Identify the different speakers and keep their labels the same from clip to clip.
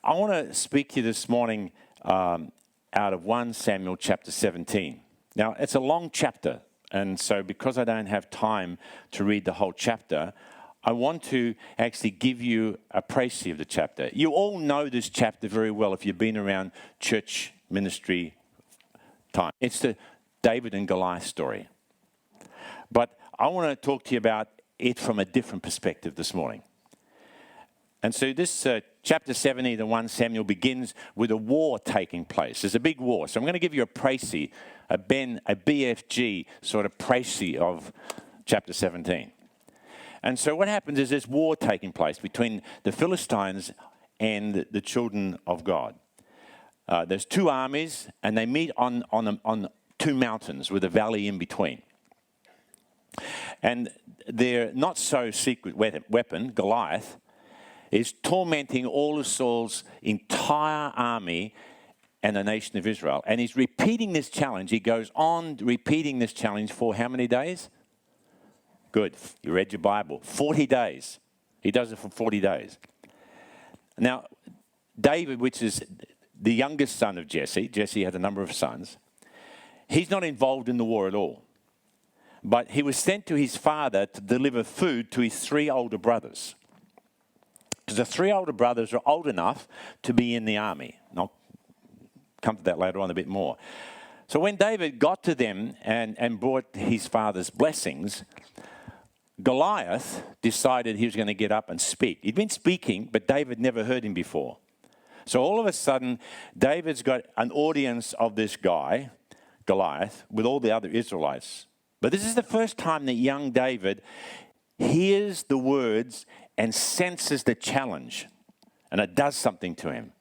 Speaker 1: I want to speak to you this morning out of 1 Samuel chapter 17. Now, it's a long chapter, and so because I don't have time to read the whole chapter, I want to actually give you a précis of the chapter. You all know this chapter very well if you've been around church ministry time. It's the David and Goliath story. But I want to talk to you about it from a different perspective this morning. And so this chapter 17 of 1 Samuel begins with a war taking place. There's a big war. So I'm going to give you a précis, a BFG sort of précis of chapter 17. And so what happens is there's war taking place between the Philistines and the children of God. There's two armies, and they meet on two mountains with a valley in between. And their not so secret weapon, Goliath, is tormenting all of Saul's entire army and the nation of Israel. And he's repeating this challenge. He goes on repeating this challenge for how many days? Good. You read your Bible. 40 days. He does it for 40 days. Now, David, which is the youngest son of Jesse had a number of sons, he's not involved in the war at all. But he was sent to his father to deliver food to his three older brothers. Because the three older brothers are old enough to be in the army. And I'll come to that later on a bit more. So when David got to them and brought his father's blessings, Goliath decided he was going to get up and speak. He'd been speaking, but David never heard him before. So all of a sudden, David's got an audience of this guy, Goliath, with all the other Israelites. But this is the first time that young David hears the words and senses the challenge, and it does something to him.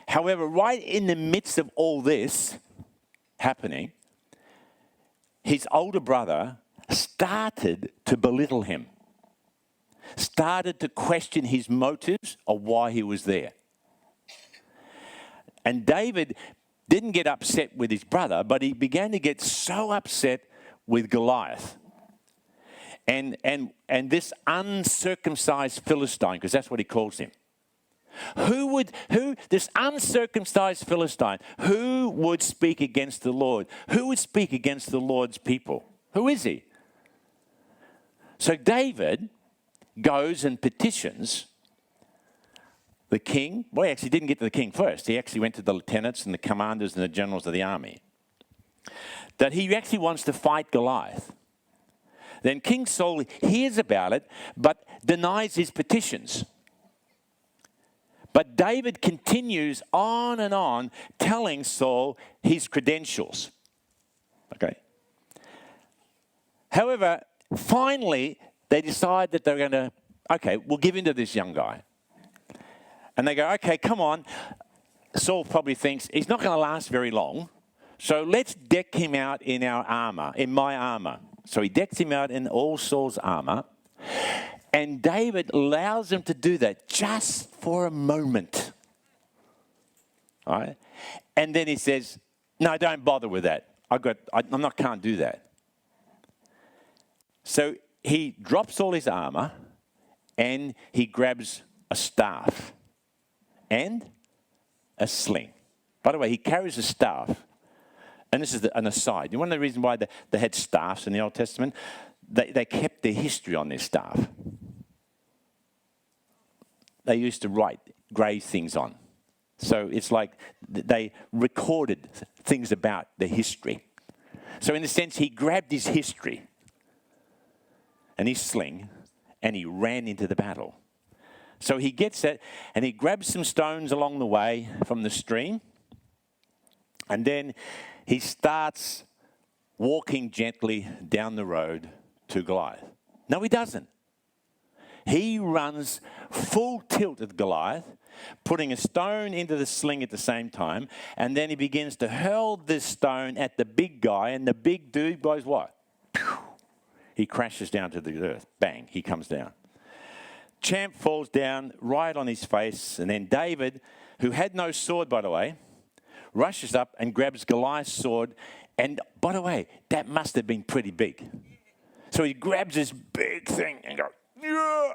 Speaker 1: However, right in the midst of all this happening, his older brother started to belittle him, started to question his motives of why he was there. And David didn't get upset with his brother, but he began to get so upset with Goliath. And this uncircumcised Philistine, because that's what he calls him. This uncircumcised Philistine, who would speak against the Lord? Who would speak against the Lord's people? Who is he? So David goes and petitions the king. Well, he actually didn't get to the king first. He actually went to the lieutenants and the commanders and the generals of the army. That he actually wants to fight Goliath. Then King Saul hears about it, but denies his petitions. But David continues on and on telling Saul his credentials. Okay. However, finally, they decide that they're going to, we'll give in to this young guy. And they go, okay, come on. Saul probably thinks he's not going to last very long, so let's deck him out in our armor, in my armor. So he decks him out in all Saul's armor, and David allows him to do that just for a moment. All right? And then he says, no, don't bother with that. Can't do that. So he drops all his armor and he grabs a staff and a sling. By the way, he carries a staff. And this is an aside. You want to know the reason why they had staffs in the Old Testament? They kept their history on their staff. They used to write grave things on. So it's like they recorded things about their history. So in a sense, he grabbed his history and his sling, and he ran into the battle. So he gets it, and he grabs some stones along the way from the stream, and then he starts walking gently down the road to Goliath. No, he doesn't. He runs full tilt at Goliath, putting a stone into the sling at the same time, and then he begins to hurl this stone at the big guy, and the big dude goes what? Pew! He crashes down to the earth. Bang, he comes down. Champ falls down right on his face, and then David, who had no sword, by the way, rushes up and grabs Goliath's sword. And by the way, that must have been pretty big. So he grabs this big thing and goes, yeah!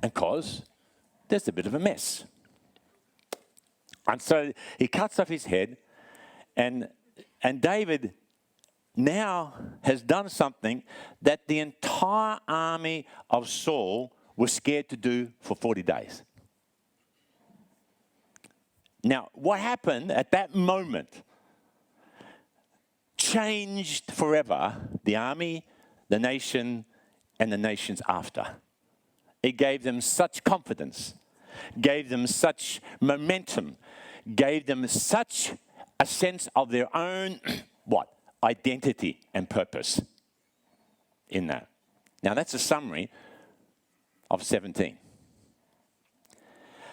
Speaker 1: And cause there's a bit of a mess. And so he cuts off his head, and David now has done something that the entire army of Saul was scared to do for 40 days. Now, what happened at that moment changed forever the army, the nation, and the nations after. It gave them such confidence, gave them such momentum, gave them such a sense of their own, identity and purpose in that. Now, that's a summary of 17.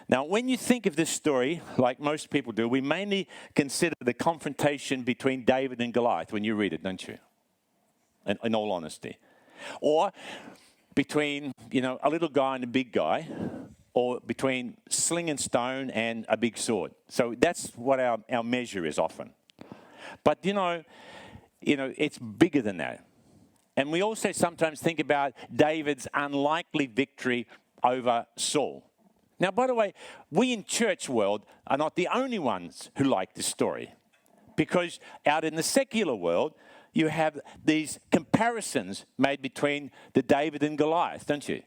Speaker 1: Now, when you think of this story, like most people do, we mainly consider the confrontation between David and Goliath when you read it, don't you? In all honesty. Or between, a little guy and a big guy, or between sling and stone and a big sword. So that's what our measure is often. But, it's bigger than that. And we also sometimes think about David's unlikely victory over Saul. Now, by the way, we in church world are not the only ones who like this story. Because out in the secular world, you have these comparisons made between the David and Goliath, don't you?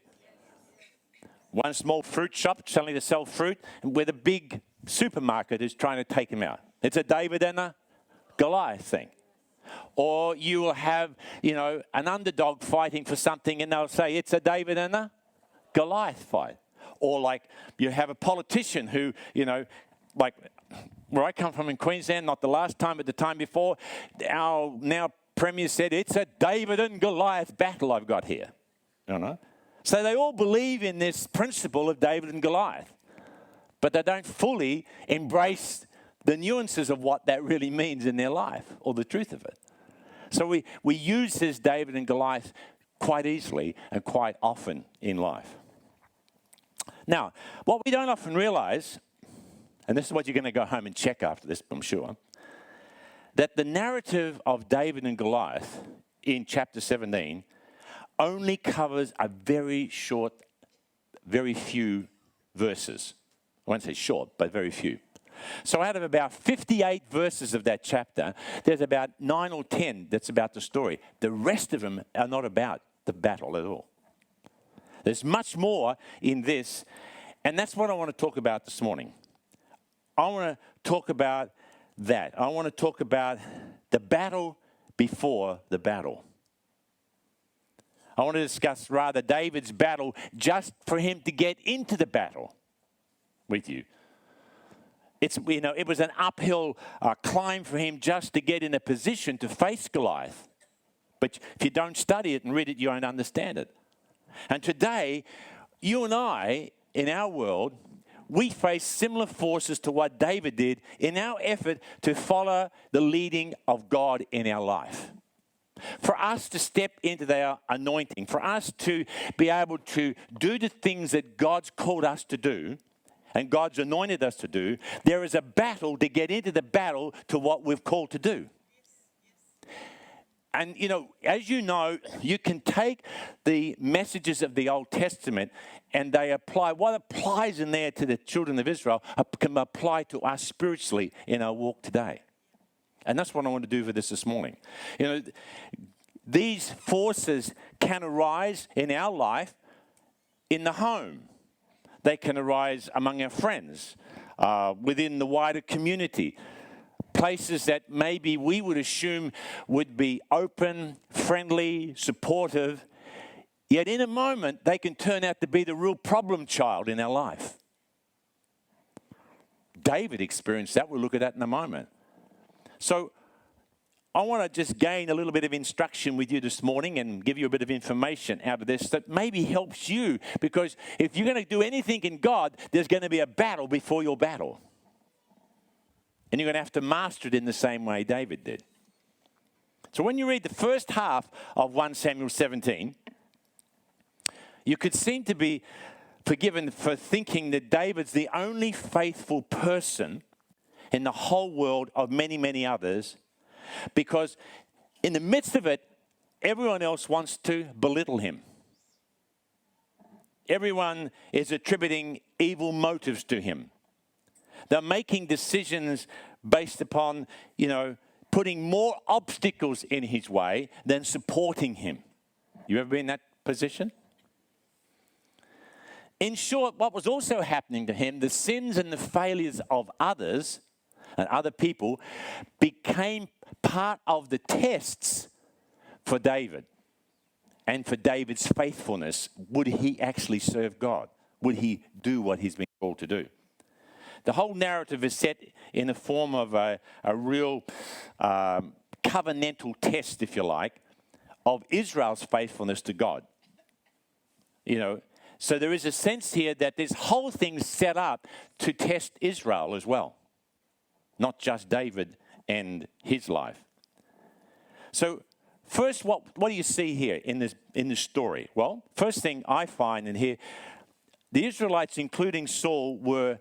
Speaker 1: One small fruit shop selling to sell fruit, where the big supermarket is trying to take him out. It's a David and a Goliath thing. Or you will have, an underdog fighting for something, and they'll say it's a David and a Goliath fight. Or like you have a politician who, like where I come from in Queensland, not the last time, but the time before, our now Premier said, it's a David and Goliath battle I've got here. So they all believe in this principle of David and Goliath, but they don't fully embrace the nuances of what that really means in their life or the truth of it. So we use this David and Goliath quite easily and quite often in life. Now, what we don't often realize, and this is what you're going to go home and check after this, I'm sure, that the narrative of David and Goliath in chapter 17 only covers a very short, very few verses. I won't say short, but very few. So out of about 58 verses of that chapter, there's about 9 or 10 that's about the story. The rest of them are not about the battle at all. There's much more in this, and that's what I want to talk about this morning. I want to talk about that. I want to talk about the battle before the battle. I want to discuss rather David's battle just for him to get into the battle with you. It was an uphill climb for him just to get in a position to face Goliath. But if you don't study it and read it, you won't understand it. And today, you and I, in our world, we face similar forces to what David did in our effort to follow the leading of God in our life. For us to step into their anointing, for us to be able to do the things that God's called us to do, and God's anointed us to do, there is a battle to get into the battle to what we've called to do. And, as you can take the messages of the Old Testament and they apply, what applies in there to the children of Israel can apply to us spiritually in our walk today. And that's what I want to do for this morning. These forces can arise in our life in the home. They can arise among our friends, within the wider community. Places that maybe we would assume would be open, friendly, supportive. Yet in a moment, they can turn out to be the real problem child in our life. David experienced that. We'll look at that in a moment. So I want to just gain a little bit of instruction with you this morning and give you a bit of information out of this that maybe helps you. Because if you're going to do anything in God, there's going to be a battle before your battle. And you're going to have to master it in the same way David did. So when you read the first half of 1 Samuel 17, you could seem to be forgiven for thinking that David's the only faithful person in the whole world of many, many others, because in the midst of it, everyone else wants to belittle him. Everyone is attributing evil motives to him. They're making decisions based upon, putting more obstacles in his way than supporting him. You ever been in that position? In short, what was also happening to him, the sins and the failures of others and other people became part of the tests for David and for David's faithfulness. Would he actually serve God? Would he do what he's been called to do? The whole narrative is set in the form of a real covenantal test, if you like, of Israel's faithfulness to God. So there is a sense here that this whole thing's set up to test Israel as well, not just David and his life. So first, what do you see here in this story? Well, first thing I find in here, the Israelites, including Saul, were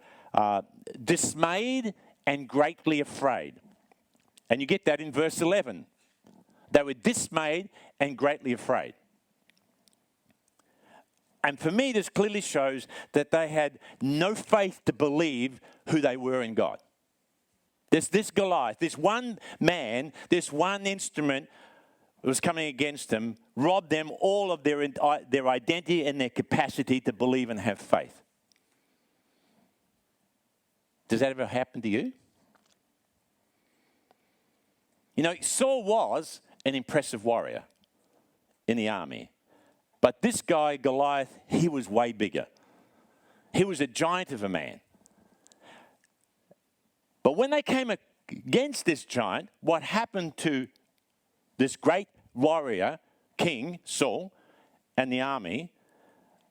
Speaker 1: dismayed and greatly afraid. And you get that in verse 11. They were dismayed and greatly afraid. And for me, this clearly shows that they had no faith to believe who they were in God. This Goliath, this one man, this one instrument was coming against them, robbed them all of their identity and their capacity to believe and have faith. Does that ever happen to you? Saul was an impressive warrior in the army. But this guy, Goliath, he was way bigger. He was a giant of a man. But when they came against this giant, what happened to this great warrior, King Saul, and the army?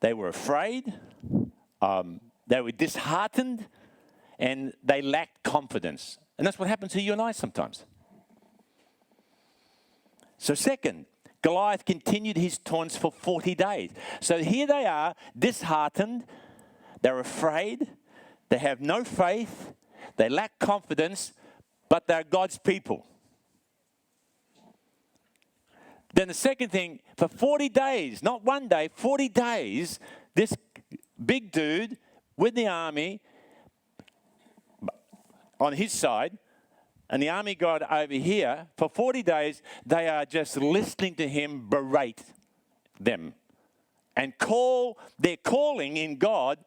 Speaker 1: They were afraid, they were disheartened, and they lacked confidence. And that's what happens to you and I sometimes. So second, Goliath continued his taunts for 40 days. So here they are, disheartened, they're afraid, they have no faith, they lack confidence, but they're God's people. Then the second thing, for 40 days, not one day, 40 days, this big dude with the army on his side, and the army god over here, for 40 days, they are just listening to him berate them and they're calling in God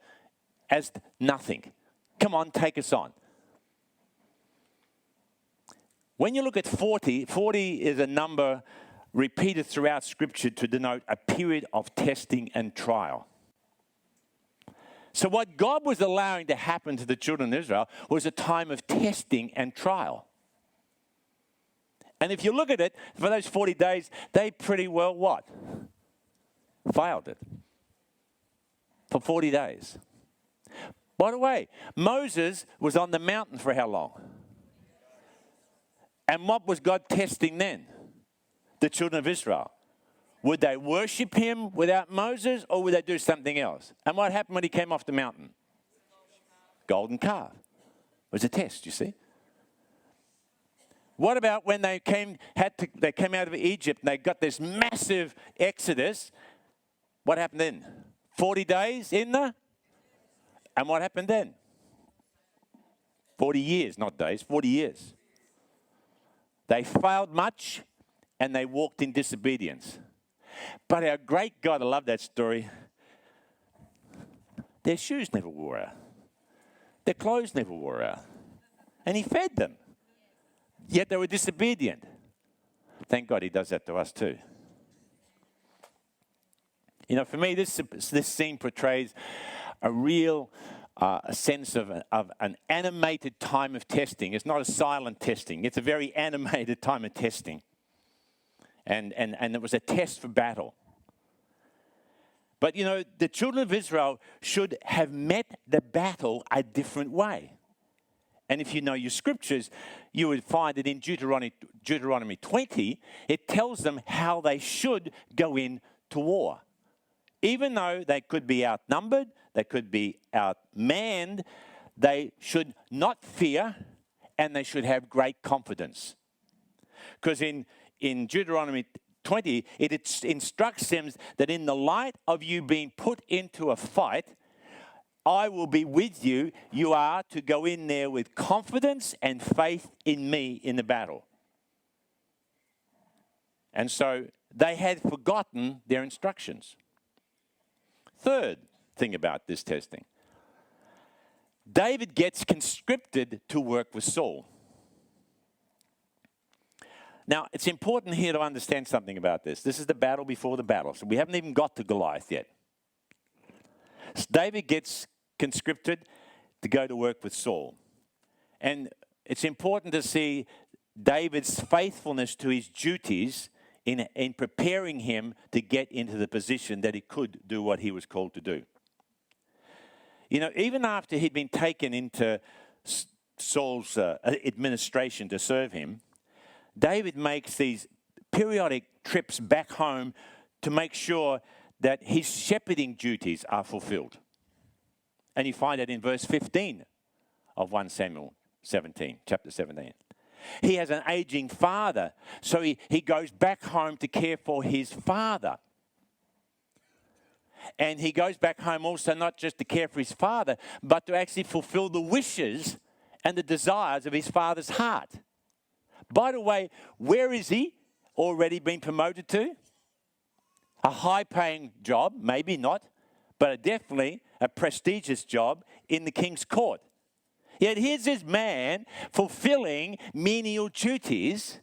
Speaker 1: as nothing. Come on, take us on. When you look at 40 is a number repeated throughout Scripture to denote a period of testing and trial. So what God was allowing to happen to the children of Israel was a time of testing and trial. And if you look at it, for those 40 days, they pretty well what? Failed it. For 40 days. By the way, Moses was on the mountain for how long? And what was God testing then? The children of Israel. Would they worship him without Moses, or would they do something else? And what happened when he came off the mountain? Golden calf. It was a test, you see. What about when they came out of Egypt and they got this massive exodus? What happened then? 40 days in there? And what happened then? 40 years, not days, 40 years. They failed much and they walked in disobedience. But our great God, I love that story, their shoes never wore out. Their clothes never wore out. And he fed them. Yet they were disobedient. Thank God he does that to us too. For me, this scene portrays a real sense of an animated time of testing. It's not a silent testing. It's a very animated time of testing. And it was a test for battle. But, the children of Israel should have met the battle a different way. And if you know your scriptures, you would find that in Deuteronomy 20, it tells them how they should go in to war. Even though they could be outnumbered, they could be outmanned, they should not fear and they should have great confidence. Because in Deuteronomy 20, it instructs them that in the light of you being put into a fight, I will be with you. You are to go in there with confidence and faith in me in the battle. And so they had forgotten their instructions. Third thing about this testing. David gets conscripted to work with Saul. Now, it's important here to understand something about this. This is the battle before the battle, so we haven't even got to Goliath yet. David gets conscripted to go to work with Saul. And it's important to see David's faithfulness to his duties in preparing him to get into the position that he could do what he was called to do. You know, even after he'd been taken into Saul's administration to serve him, David makes these periodic trips back home to make sure that his shepherding duties are fulfilled. And you find that in verse 15 of 1 Samuel 17, chapter 17. He has an aging father, so he goes back home to care for his father. And he goes back home also not just to care for his father, but to actually fulfill the wishes and the desires of his father's heart. By the way, where is he already been promoted to? A high-paying job, maybe not, but definitely a prestigious job in the king's court. Yet here's this man fulfilling menial duties.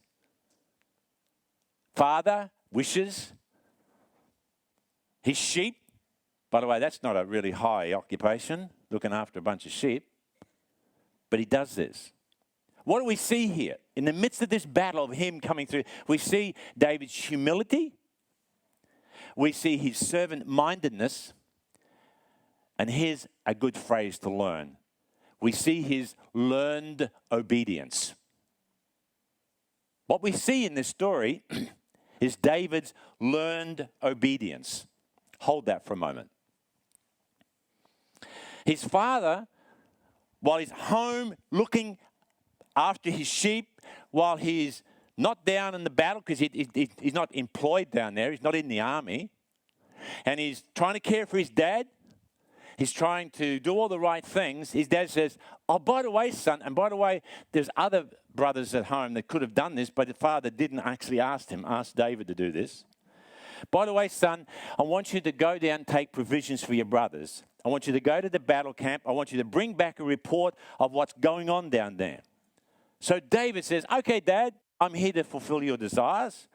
Speaker 1: Father, wishes, his sheep. By the way, that's not a really high occupation, looking after a bunch of sheep. But he does this. What do we see here? In the midst of this battle of him coming through, we see David's humility. We see his servant-mindedness. And here's a good phrase to learn. We see his learned obedience. What we see in this story is David's learned obedience. Hold that for a moment. His father, while he's home looking after his sheep, while he's not down in the battle, because he's not employed down there, he's not in the army, and he's trying to care for his dad, he's trying to do all the right things. His dad says, oh, by the way, son, and by the way, there's other brothers at home that could have done this, but the father didn't actually ask David to do this. By the way, son, I want you to go down and take provisions for your brothers. I want you to go to the battle camp. I want you to bring back a report of what's going on down there. So David says, okay, Dad, I'm here to fulfill your desires.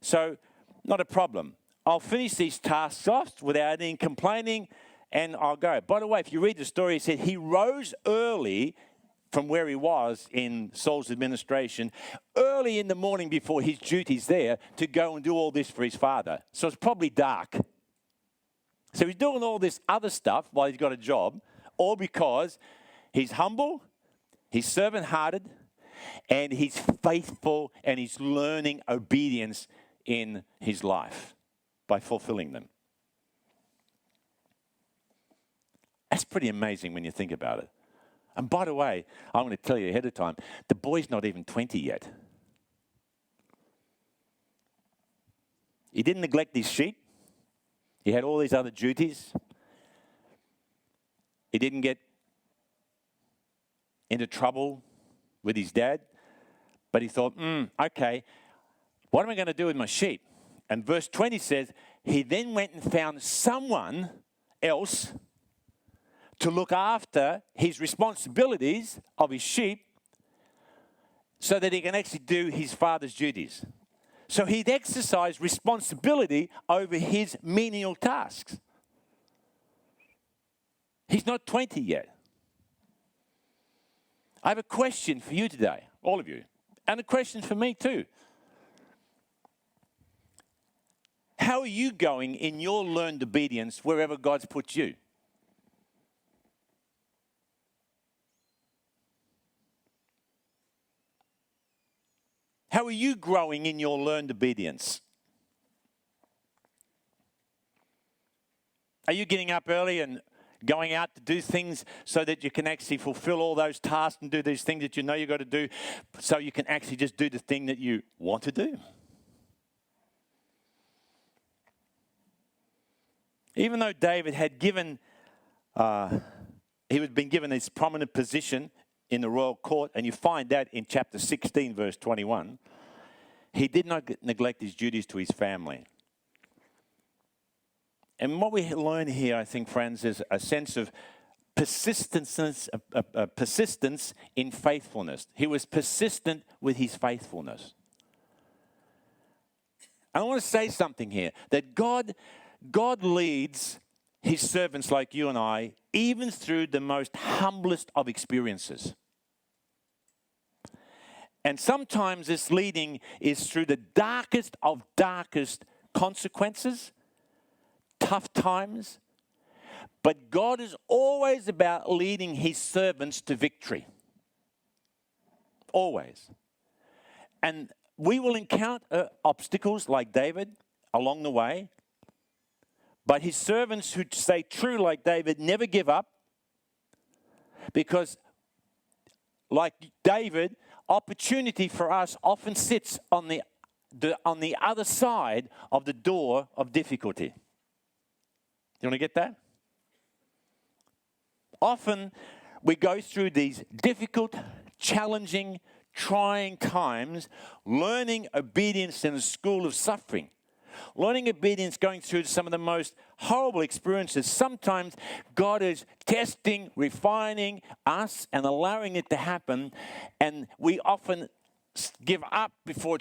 Speaker 1: So not a problem. I'll finish these tasks off without any complaining, and I'll go. By the way, if you read the story, it said he rose early from where he was in Saul's administration, early in the morning before his duties there, to go and do all this for his father. So it's probably dark. So he's doing all this other stuff while he's got a job, all because he's humble, he's servant-hearted, and he's faithful, and he's learning obedience in his life by fulfilling them. That's pretty amazing when you think about it. And by the way, I'm going to tell you ahead of time, the boy's not even 20 yet. He didn't neglect his sheep. He had all these other duties. He didn't get into trouble with his dad. But he thought, okay, what am I going to do with my sheep? And verse 20 says, he then went and found someone else to look after his responsibilities of his sheep so that he can actually do his father's duties. So he'd exercise responsibility over his menial tasks. He's not 20 yet. I have a question for you today, all of you, and a question for me too. How are you going in your learned obedience wherever God's put you? How are you growing in your learned obedience? Are you getting up early and going out to do things so that you can actually fulfill all those tasks and do these things that you know you've got to do so you can actually just do the thing that you want to do? Even though David had been given this prominent position in the royal court, and you find that in chapter 16, verse 21, he did not neglect his duties to his family. And what we learn here, I think, friends, is a sense of persistence in faithfulness. He was persistent with his faithfulness. I want to say something here, that God leads his servants like you and I, even through the most humblest of experiences. And sometimes this leading is through the darkest of darkest consequences, tough times. But God is always about leading his servants to victory. Always. And we will encounter obstacles like David along the way. But his servants who stay true like David never give up. Because like David, opportunity for us often sits on the other side of the door of difficulty. You want to get that? Often we go through these difficult, challenging, trying times, learning obedience in a school of suffering. Learning obedience, going through some of the most horrible experiences. Sometimes God is testing, refining us and allowing it to happen. And we often give up before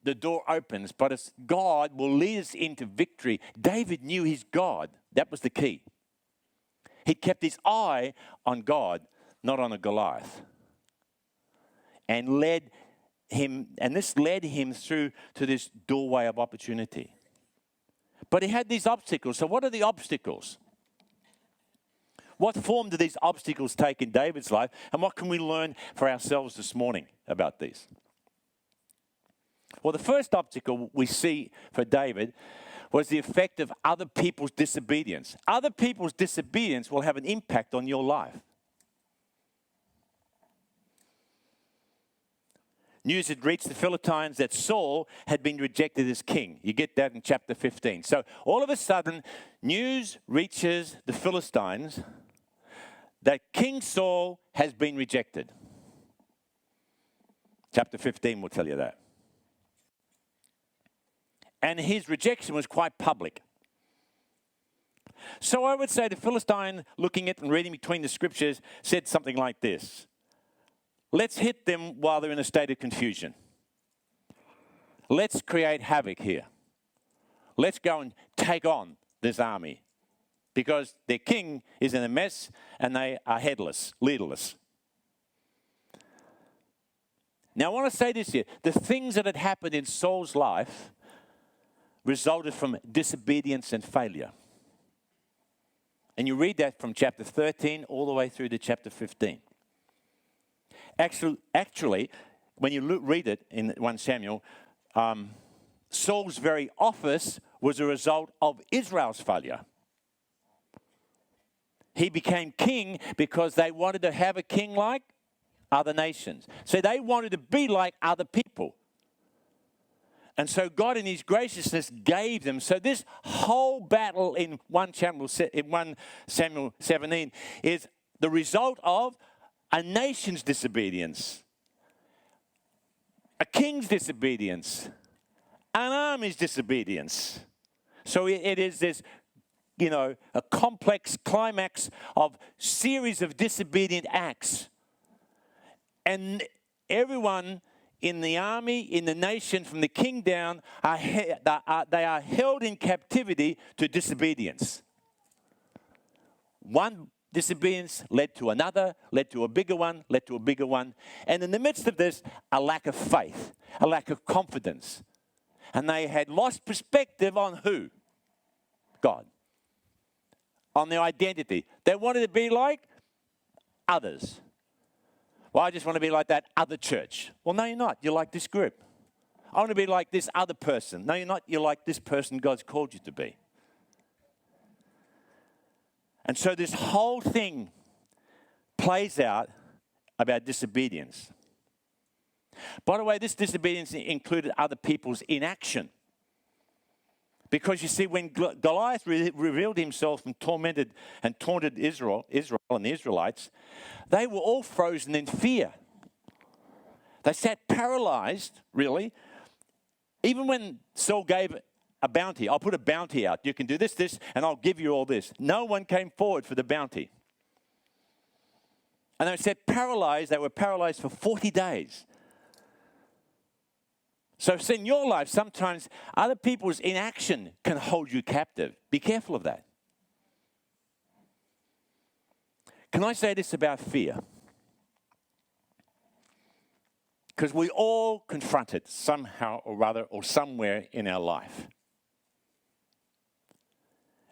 Speaker 1: the door opens. But God will lead us into victory. David knew his God. That was the key. He kept his eye on God, not on a Goliath. And this led him through to this doorway of opportunity. But he had these obstacles. So what are the obstacles? What form do these obstacles take in David's life? And what can we learn for ourselves this morning about these? Well, the first obstacle we see for David was the effect of other people's disobedience. Other people's disobedience will have an impact on your life. News had reached the Philistines that Saul had been rejected as king. You get that in chapter 15. So all of a sudden, news reaches the Philistines that King Saul has been rejected. Chapter 15 will tell you that. And his rejection was quite public. So I would say the Philistine, looking at and reading between the scriptures, said something like this. Let's hit them while they're in a state of confusion. Let's create havoc here. Let's go and take on this army. Because their king is in a mess and they are headless, leaderless. Now I want to say this here. The things that had happened in Saul's life resulted from disobedience and failure. And you read that from chapter 13 all the way through to chapter 15. Actually, when you read it in 1 Samuel, Saul's very office was a result of Israel's failure. He became king because they wanted to have a king like other nations. So they wanted to be like other people. And so God in his graciousness gave them. So this whole battle in 1 Samuel 17 is the result of a nation's disobedience, a king's disobedience, an army's disobedience. So it is this, a complex climax of series of disobedient acts. And everyone in the army, in the nation, from the king down, they are held in captivity to disobedience. One disobedience led to another, led to a bigger one, led to a bigger one. And in the midst of this, a lack of faith, a lack of confidence. And they had lost perspective on who? God. On their identity. They wanted to be like others. Well, I just want to be like that other church. Well, no, you're not. You're like this group. I want to be like this other person. No, you're not. You're like this person God's called you to be. And so this whole thing plays out about disobedience. By the way, this disobedience included other people's inaction. Because you see, when Goliath revealed himself and tormented and taunted Israel and the Israelites, they were all frozen in fear. They sat paralyzed, really. Even when Saul gave a bounty, I'll put a bounty out. You can do this, and I'll give you all this. No one came forward for the bounty. And they sat paralyzed. They were paralyzed for 40 days. So in your life, sometimes other people's inaction can hold you captive. Be careful of that. Can I say this about fear? Because we all confront it somehow or other or somewhere in our life.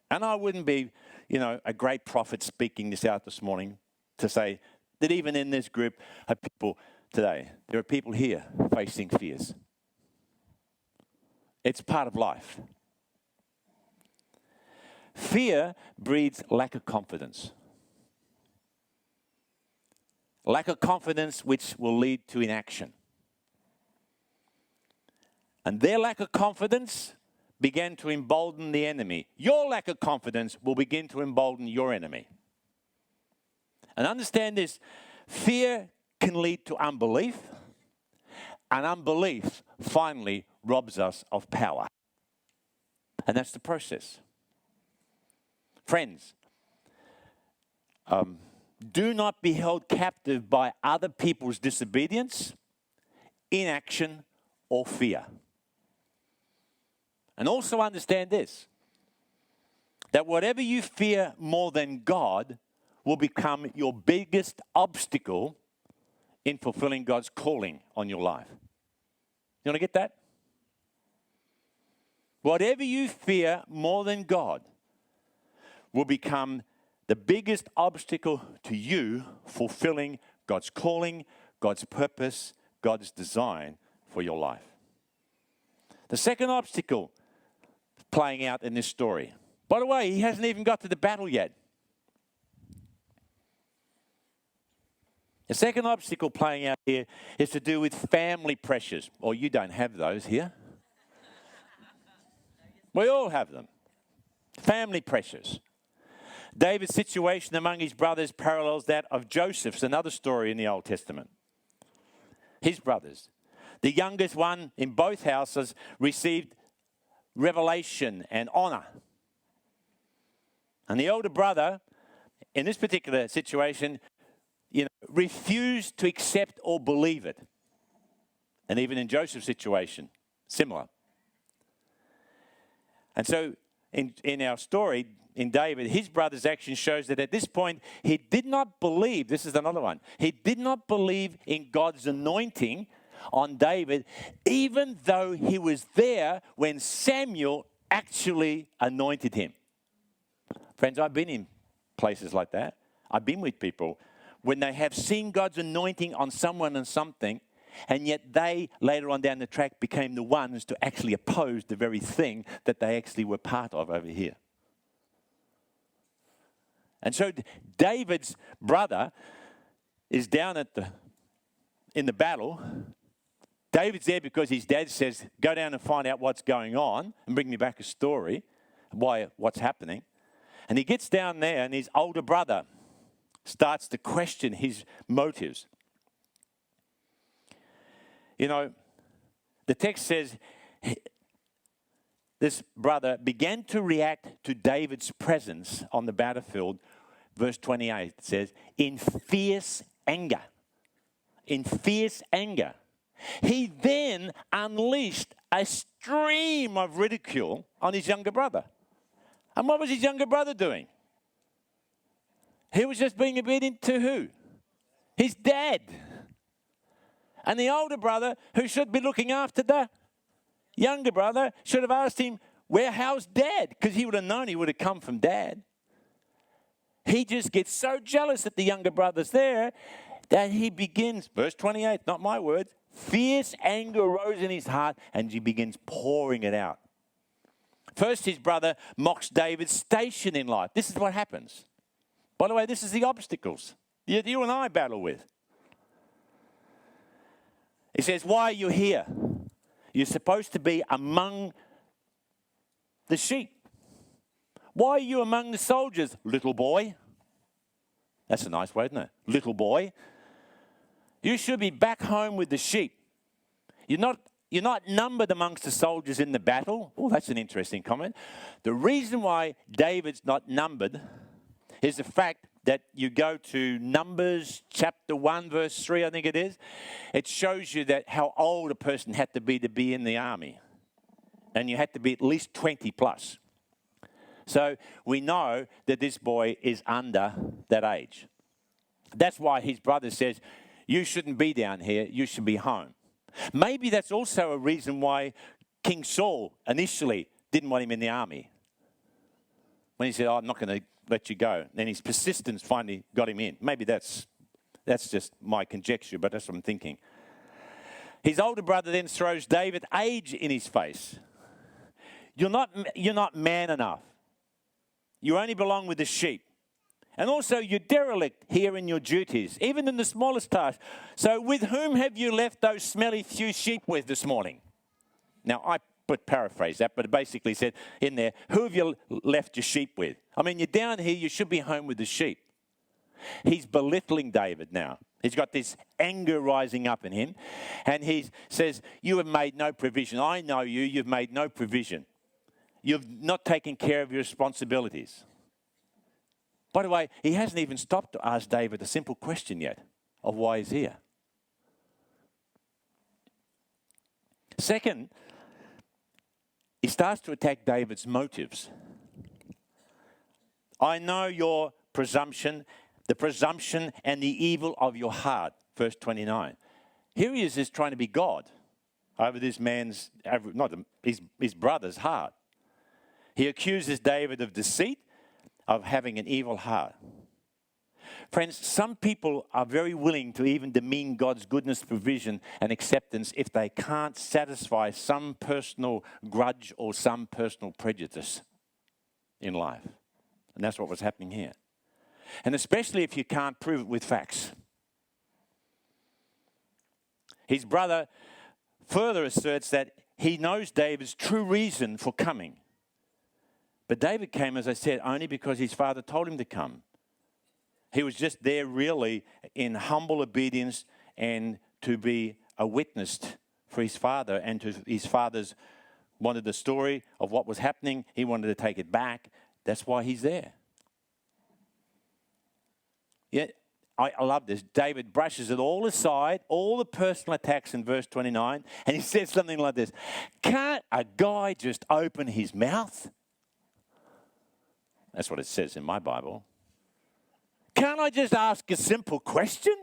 Speaker 1: And I wouldn't be, a great prophet speaking this out this morning to say that even in this group of people today, there are people here facing fears. It's part of life. Fear breeds lack of confidence. Lack of confidence which will lead to inaction. And their lack of confidence began to embolden the enemy. Your lack of confidence will begin to embolden your enemy. And understand this, fear can lead to unbelief, and unbelief finally robs us of power. And that's the process. Friends, do not be held captive by other people's disobedience, inaction, or fear. And also understand this, that whatever you fear more than God will become your biggest obstacle in fulfilling God's calling on your life. You want to get that? Whatever you fear more than God will become the biggest obstacle to you fulfilling God's calling, God's purpose, God's design for your life. The second obstacle playing out in this story. By the way, he hasn't even got to the battle yet. The second obstacle playing out here is to do with family pressures. Or you don't have those here. We all have them. Family pressures. David's situation among his brothers parallels that of Joseph's, another story in the Old Testament. His brothers. The youngest one in both houses received revelation and honor. And the older brother, in this particular situation, refused to accept or believe it. And even in Joseph's situation, similar. And so in our story, in David, his brother's action shows that at this point, he did not believe, this is another one, he did not believe in God's anointing on David, even though he was there when Samuel actually anointed him. Friends, I've been in places like that. I've been with people when they have seen God's anointing on someone and something, and yet they, later on down the track, became the ones to actually oppose the very thing that they actually were part of over here. And so David's brother is down in the battle. David's there because his dad says, go down and find out what's going on and bring me back a story, what's happening. And he gets down there and his older brother starts to question his motives. The text says this brother began to react to David's presence on the battlefield. Verse 28 says, in fierce anger. In fierce anger. He then unleashed a stream of ridicule on his younger brother. And what was his younger brother doing? He was just being obedient to who? His dad. And the older brother, who should be looking after the younger brother, should have asked him, how's dad? Because he would have known he would have come from dad. He just gets so jealous that the younger brother's there that he begins, verse 28, not my words, fierce anger arose in his heart and he begins pouring it out. First, his brother mocks David's station in life. This is what happens. By the way, this is the obstacles you and I battle with. He says, why are you here? You're supposed to be among the sheep. Why are you among the soldiers, little boy? That's a nice way, isn't it? Little boy. You should be back home with the sheep. You're not numbered amongst the soldiers in the battle. Oh, that's an interesting comment. The reason why David's not numbered is the fact that you go to Numbers chapter 1, verse 3, I think it is. It shows you that how old a person had to be in the army. And you had to be at least 20 plus. So we know that this boy is under that age. That's why his brother says, you shouldn't be down here, you should be home. Maybe that's also a reason why King Saul initially didn't want him in the army. When he said, I'm not going to let you go. And his persistence finally got him in. Maybe that's just my conjecture, but that's what I'm thinking. His older brother then throws David's age in his face. You're not man enough. You only belong with the sheep. And also you're derelict here in your duties, even in the smallest task. So with whom have you left those smelly few sheep with this morning? Now I paraphrase that, but it basically said in there, who have you left your sheep with? I mean, you're down here, you should be home with the sheep. He's belittling David now. He's got this anger rising up in him. And he says, you have made no provision. I know you, you've made no provision. You've not taken care of your responsibilities. By the way, he hasn't even stopped to ask David a simple question yet of why he's here. Second, he starts to attack David's motives. I know your presumption, the presumption and the evil of your heart, verse 29. Here he is trying to be God over this man's, not his brother's heart. He accuses David of deceit, of having an evil heart. Friends, some people are very willing to even demean God's goodness, provision, and acceptance if they can't satisfy some personal grudge or some personal prejudice in life. And that's what was happening here. And especially if you can't prove it with facts. His brother further asserts that he knows David's true reason for coming. But David came, as I said, only because his father told him to come. He was just there really in humble obedience and to be a witness for his father, and to his father's wanted the story of what was happening. He wanted to take it back. That's why he's there. Yeah, I love this. David brushes it all aside, all the personal attacks in verse 29, and he says something like this. Can't a guy just open his mouth? That's what it says in my Bible. Can't I just ask a simple question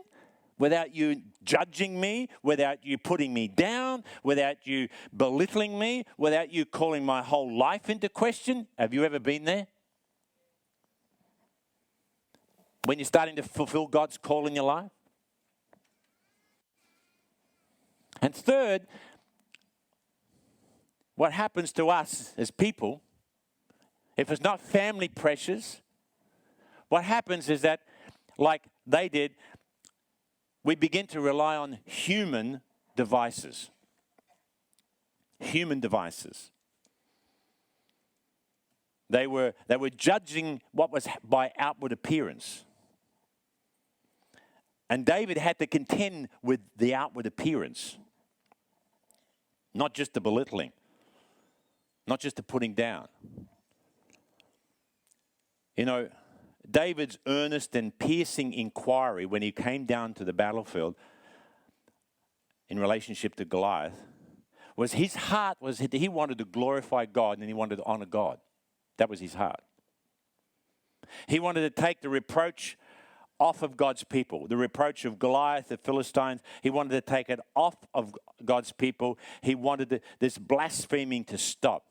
Speaker 1: without you judging me, without you putting me down, without you belittling me, without you calling my whole life into question? Have you ever been there? When you're starting to fulfill God's call in your life? And third, what happens to us as people, if it's not family pressures, what happens is that, like they did, we begin to rely on human devices. Human devices. They were judging what was by outward appearance. And David had to contend with the outward appearance. Not just the belittling. Not just the putting down. You know, David's earnest and piercing inquiry when he came down to the battlefield in relationship to Goliath was his heart was he wanted to glorify God and he wanted to honor God. That was his heart. He wanted to take the reproach off of God's people, the reproach of Goliath, the Philistines. He wanted to take it off of God's people. He wanted this blaspheming to stop.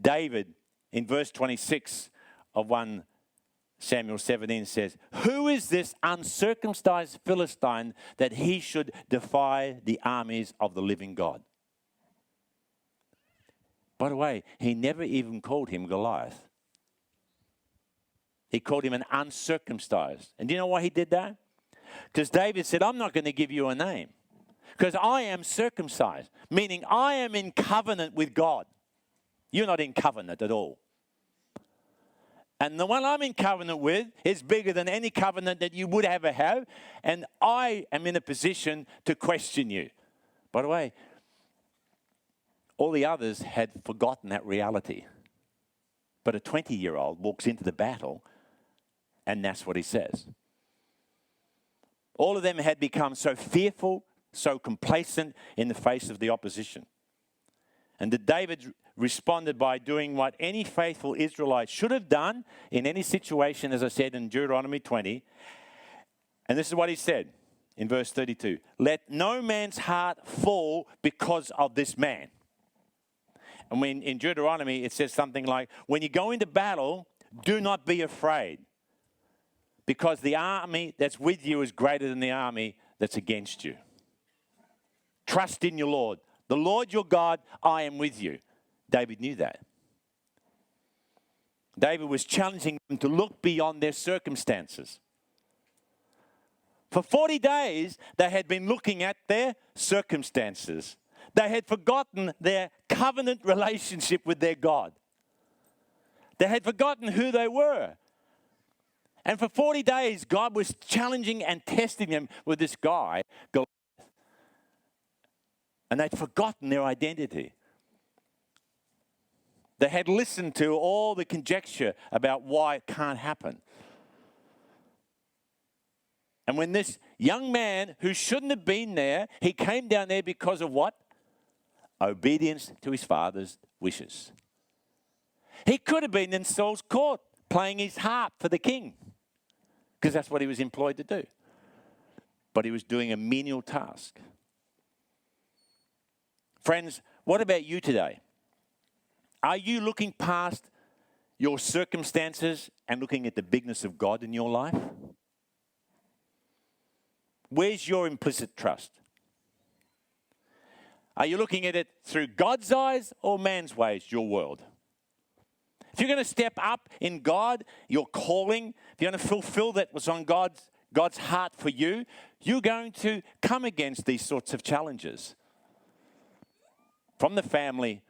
Speaker 1: David, in verse 26 of 1 Samuel 17 says, who is this uncircumcised Philistine that he should defy the armies of the living God? By the way, he never even called him Goliath. He called him an uncircumcised. And do you know why he did that? Because David said, I'm not going to give you a name. Because I am circumcised, meaning I am in covenant with God. You're not in covenant at all. And the one I'm in covenant with is bigger than any covenant that you would ever have. And I am in a position to question you. By the way, all the others had forgotten that reality. But a 20-year-old walks into the battle, and that's what he says. All of them had become so fearful, so complacent in the face of the opposition. And David responded by doing what any faithful Israelite should have done in any situation, as I said in Deuteronomy 20. And this is what he said in verse 32. Let no man's heart fall because of this man. And when in Deuteronomy it says something like, when you go into battle, do not be afraid, because the army that's with you is greater than the army that's against you. Trust in your Lord. The Lord your God, I am with you. David knew that. David was challenging them to look beyond their circumstances. For 40 days, they had been looking at their circumstances. They had forgotten their covenant relationship with their God. They had forgotten who they were. And for 40 days, God was challenging and testing them with this guy, Goliath. And they'd forgotten their identity. They had listened to all the conjecture about why it can't happen. And when this young man who shouldn't have been there, he came down there because of what? Obedience to his father's wishes. He could have been in Saul's court playing his harp for the king, because that's what he was employed to do. But he was doing a menial task. Friends, what about you today? Are you looking past your circumstances and looking at the bigness of God in your life? Where's your implicit trust? Are you looking at it through God's eyes or man's ways, your world? If you're going to step up in God, your calling, if you're going to fulfill that was on God's heart for you, you're going to come against these sorts of challenges. From the family,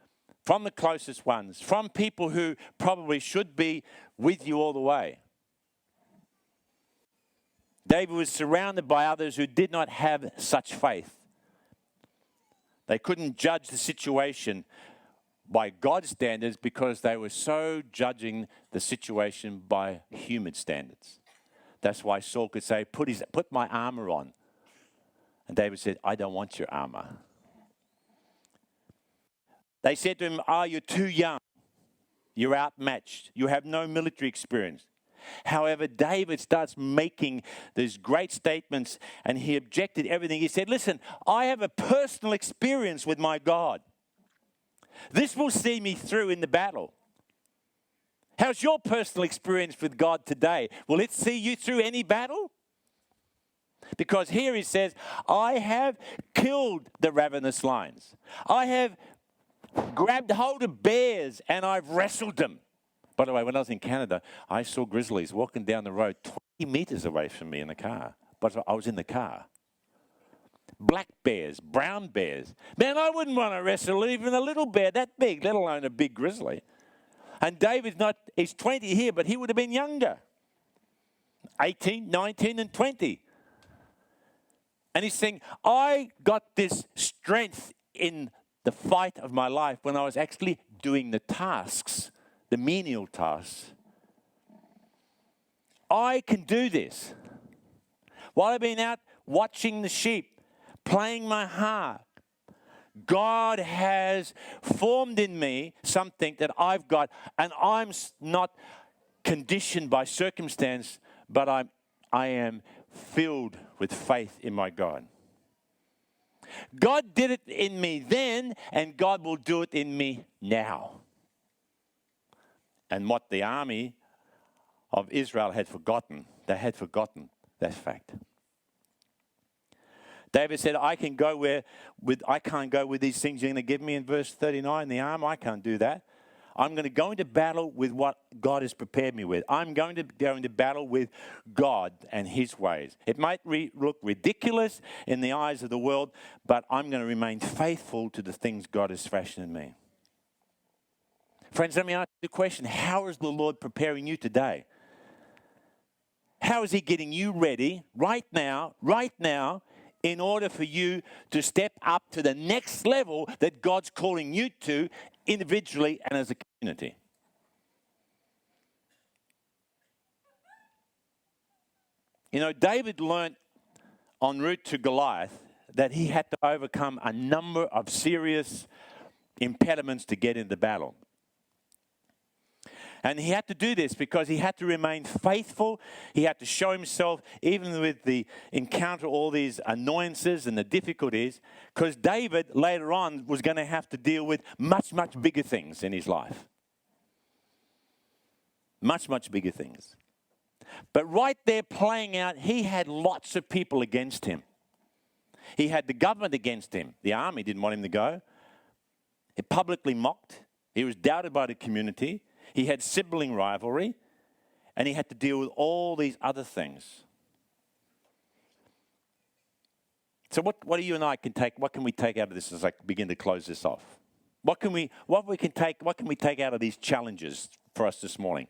Speaker 1: from the closest ones, from people who probably should be with you all the way. David was surrounded by others who did not have such faith. They couldn't judge the situation by God's standards because they were so judging the situation by human standards. That's why Saul could say, put my armor on. And David said, I don't want your armor. They said to him, you're too young. You're outmatched. You have no military experience. However, David starts making these great statements, and he objected everything. He said, listen, I have a personal experience with my God. This will see me through in the battle. How's your personal experience with God today? Will it see you through any battle? Because here he says, I have killed the ravenous lions. I have grabbed hold of bears and I've wrestled them. By the way, when I was in Canada, I saw grizzlies walking down the road 20 meters away from me in a car. But I was in the car. Black bears, brown bears. Man, I wouldn't want to wrestle even a little bear that big, let alone a big grizzly. And David's he's 20 here, but he would have been younger. 18, 19, and 20. And he's saying, I got this strength in the fight of my life when I was actually doing the tasks, the menial tasks. I can do this. While I've been out watching the sheep, playing my harp, God has formed in me something that I've got, and I'm not conditioned by circumstance, but I am filled with faith in my God. God did it in me then, and God will do it in me now. And what the army of Israel had forgotten, they had forgotten that fact. David said, I can't go with these things you're going to give me in verse 39, the arm. I can't do that. I'm going to go into battle with what God has prepared me with. I'm going to go into battle with God and his ways. It might look ridiculous in the eyes of the world, but I'm going to remain faithful to the things God has fashioned in me. Friends, let me ask you the question. How is the Lord preparing you today? How is he getting you ready right now, in order for you to step up to the next level that God's calling you to individually and as a community? You know, David learnt en route to Goliath that he had to overcome a number of serious impediments to get into battle. And he had to do this because he had to remain faithful. He had to show himself, even with the encounter all these annoyances and the difficulties, because David later on was going to have to deal with much, much bigger things in his life. Much, much bigger things. But right there playing out, he had lots of people against him. He had the government against him. The army didn't want him to go. He publicly mocked. He was doubted by the community. He had sibling rivalry, and he had to deal with all these other things. So what do you and I can take? What can we take out of this as I begin to close this off? What can we take out of these challenges for us this morning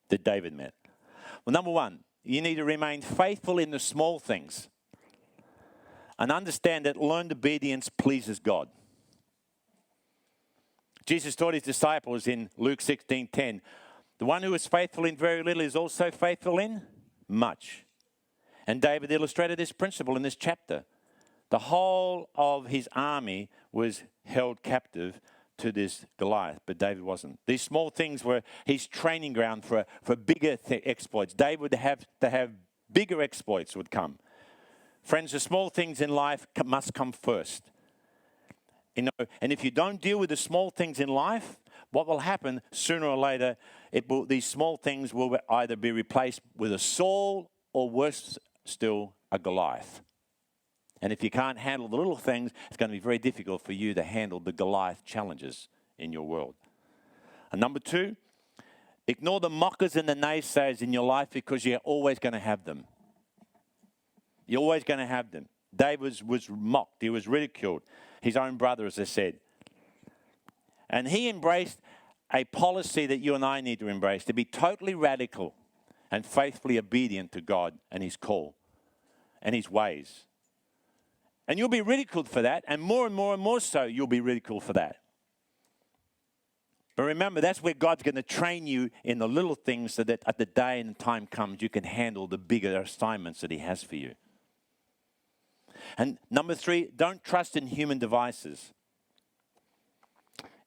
Speaker 1: that David met? Well, number one, you need to remain faithful in the small things and understand that learned obedience pleases God. Jesus taught his disciples in Luke 16:10, the one who is faithful in very little is also faithful in much. And David illustrated this principle in this chapter. The whole of his army was held captive to this Goliath, but David wasn't. These small things were his training ground for bigger exploits. David would have to have bigger exploits would come. Friends, the small things in life must come first. You know, and if you don't deal with the small things in life, what will happen sooner or later, these small things will either be replaced with a Saul or worse still, a Goliath. And if you can't handle the little things, it's going to be very difficult for you to handle the Goliath challenges in your world. And number two, ignore the mockers and the naysayers in your life because you're always going to have them. You're always going to have them. David was mocked. He was ridiculed. His own brother, as I said. And he embraced a policy that you and I need to embrace, to be totally radical and faithfully obedient to God and his call and his ways. And you'll be ridiculed for that, and more so, you'll be ridiculed for that. But remember, that's where God's going to train you in the little things so that at the day and the time comes, you can handle the bigger assignments that he has for you. And number three, don't trust in human devices.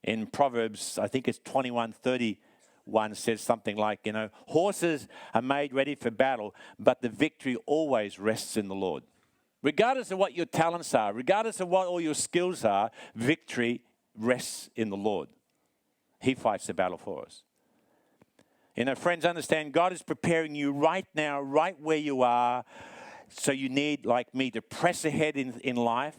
Speaker 1: In Proverbs, I think it's 21:31 says something like, you know, horses are made ready for battle, but the victory always rests in the Lord. Regardless of what your talents are, regardless of what all your skills are, victory rests in the Lord. He fights the battle for us. You know, friends, understand God is preparing you right now, right where you are. So you need, like me, to press ahead in life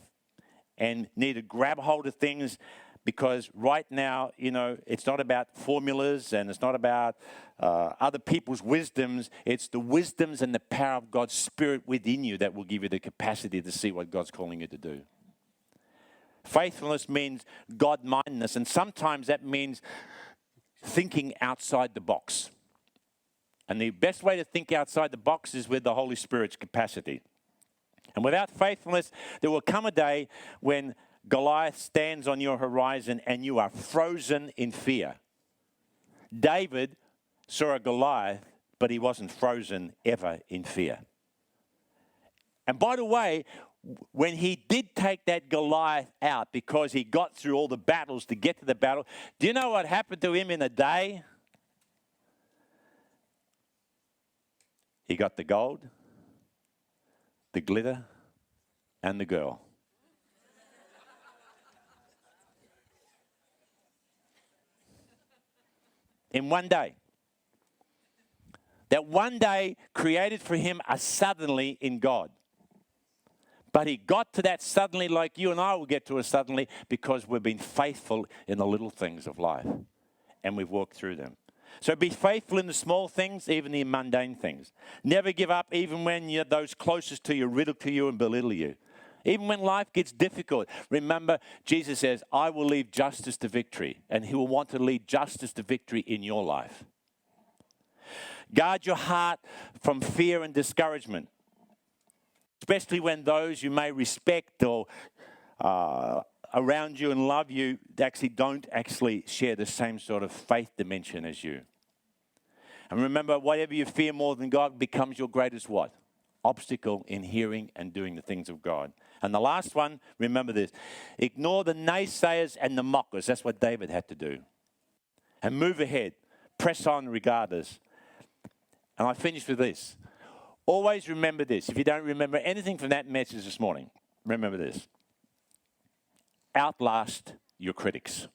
Speaker 1: and need to grab hold of things because right now, you know, it's not about formulas and it's not about other people's wisdoms. It's the wisdoms and the power of God's Spirit within you that will give you the capacity to see what God's calling you to do. Faithfulness means God-mindedness, and sometimes that means thinking outside the box. And the best way to think outside the box is with the Holy Spirit's capacity. And without faithfulness, there will come a day when Goliath stands on your horizon and you are frozen in fear. David saw a Goliath, but he wasn't frozen ever in fear. And by the way, when he did take that Goliath out because he got through all the battles to get to the battle, do you know what happened to him in a day? He got the gold, the glitter, and the girl. In one day. That one day created for him a suddenly in God. But he got to that suddenly like you and I will get to a suddenly because we've been faithful in the little things of life. And we've walked through them. So be faithful in the small things, even the mundane things. Never give up even when those closest to you ridicule you and belittle you. Even when life gets difficult, remember, Jesus says, I will lead justice to victory, and he will want to lead justice to victory in your life. Guard your heart from fear and discouragement, especially when those you may respect or around you and love you don't share the same sort of faith dimension as you. And remember, whatever you fear more than God becomes your greatest what? Obstacle in hearing and doing the things of God. And the last one, remember this. Ignore the naysayers and the mockers. That's what David had to do. And move ahead. Press on regardless. And I finish with this. Always remember this. If you don't remember anything from that message this morning, remember this. Outlast your critics.